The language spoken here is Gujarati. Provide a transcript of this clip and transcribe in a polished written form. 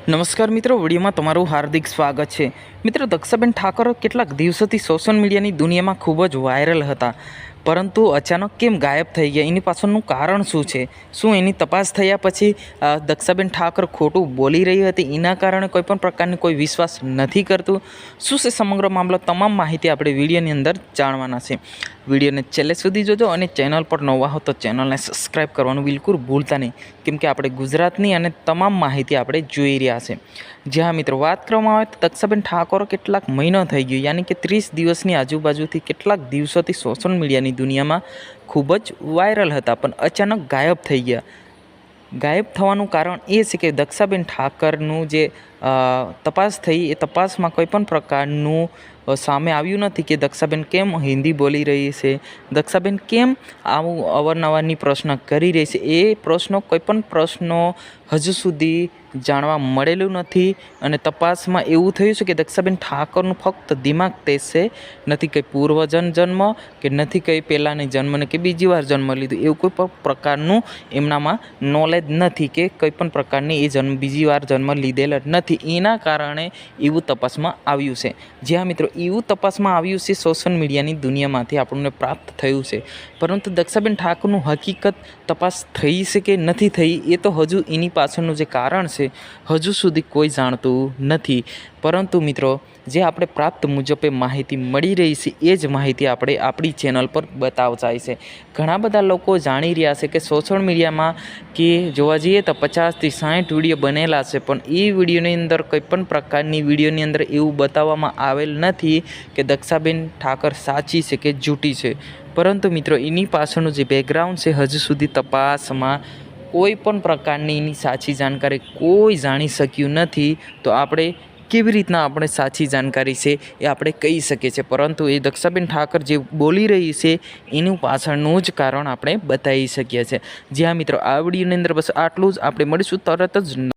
નમસ્કાર મિત્રો, વિડીયોમાં તમારું હાર્દિક સ્વાગત છે। મિત્રો, દક્ષાબેન ઠાકોર કેટલાક દિવસોથી સોશિયલ મીડિયાની દુનિયામાં ખૂબ જ વાયરલ હતા, પરંતુ અચાનક કેમ ગાયબ થઈ ગયા? એની પાછળનું કારણ શું છે? શું એની તપાસ થયા પછી દક્ષાબેન ઠાકોર ખોટું બોલી રહી હતી, એના કારણે કોઈ પણ પ્રકારની કોઈ વિશ્વાસ નથી કરતું? શું છે સમગ્ર મામલો? તમામ માહિતી આપણે વિડીયોની અંદર જાણવાના છે। વિડીયોને છેલ્લે સુધી જોજો અને ચેનલ પર નવા હો તો ચેનલને સબસ્ક્રાઈબ કરવાનું બિલકુલ ભૂલતા નહીં, કેમ કે આપણે ગુજરાતની અને તમામ માહિતી આપણે જોઈ રહ્યા છે। જ્યાં મિત્રો વાત કરવામાં આવે તો દક્ષાબેન ઠાકોર કેટલાક મહિનો થઈ ગયો, યાની કે 30 દિવસની આજુબાજુથી કેટલાક દિવસોથી સોશિયલ મીડિયાની દુનિયામાં ખૂબ જ વાયરલ હતા, પણ અચાનક ગાયબ થઈ ગયા। ગાયબ થવાનું કારણ એ છે કે દક્ષાબેન ઠાકરનું જે તપાસ થઈ એ તપાસમાં કોઈ પણ પ્રકારનું સામે આવ્યું નથી કે દક્ષાબેન કેમ હિન્દી બોલી રહી છે, દક્ષાબેન કેમ આવું અવારનવારની પ્રશ્ન કરી રહી છે। એ પ્રશ્નો કોઈ પણ પ્રશ્નો હજુ સુધી જાણવા મળેલું નથી, અને તપાસમાં એવું થયું છે કે દક્ષાબેન ઠાકોરનું ફક્ત દિમાગ તેજ છે, નથી કંઈ પૂર્વજન્મ કે નથી કંઈ પહેલાંની જન્મને કે બીજી વાર જન્મ લીધું, એવું કોઈ પણ પ્રકારનું એમનામાં નોલેજ નથી કે કોઈ પણ પ્રકારની એ બીજી વાર જન્મ લીધેલ જ નથી। એના કારણે એવું તપાસમાં આવ્યું છે। જ્યાં મિત્રો એવું તપાસમાં આવ્યું છે સોશિયલ મીડિયાની દુનિયામાંથી આપણને પ્રાપ્ત થયું છે, પરંતુ દક્ષાબેન ઠાકોરનું હકીકત તપાસ થઈ છે કે નથી થઈ એ તો હજુ એની પાછળનું જે કારણ છે હજુ સુધી કોઈ જાણતું નથી। પરંતુ મિત્રો, જે આપણે પ્રાપ્ત મુજબે માહિતી મળી રહી છે એ જ માહિતી આપણે આપણી ચેનલ પર બતાવતા છે। ઘણા બધા લોકો જાણી રહ્યા છે કે સોશિયલ મીડિયામાં કે જોવા જઈએ તો 50થી 60 વિડીયો બનેલા છે, પણ એ વિડીયોની અંદર કોઈ પણ પ્રકારની વિડીયોની અંદર એવું બતાવવામાં આવેલ નથી કે દક્ષાબેન ઠાકોર સાચી છે કે જૂઠી છે। પરંતુ મિત્રો, એની પાછળનું જે બેકગ્રાઉન્ડ છે હજુ સુધી તપાસમાં કોઈ પણ પ્રકારની એની સાચી જાણકારી કોઈ જાણી શક્યું નથી। તો આપણે કેવી રીતના આપણે સાચી જાણકારી છે એ આપણે કહી શકીએ છીએ, પરંતુ એ દક્ષાબેન ઠાકોર જે બોલી રહી છે એનું પાછળનું જ કારણ આપણે બતાવી શકીએ છીએ। જ્યાં મિત્રો આ વિડીયોની અંદર બસ આટલું જ। આપણે મળીશું તરત જ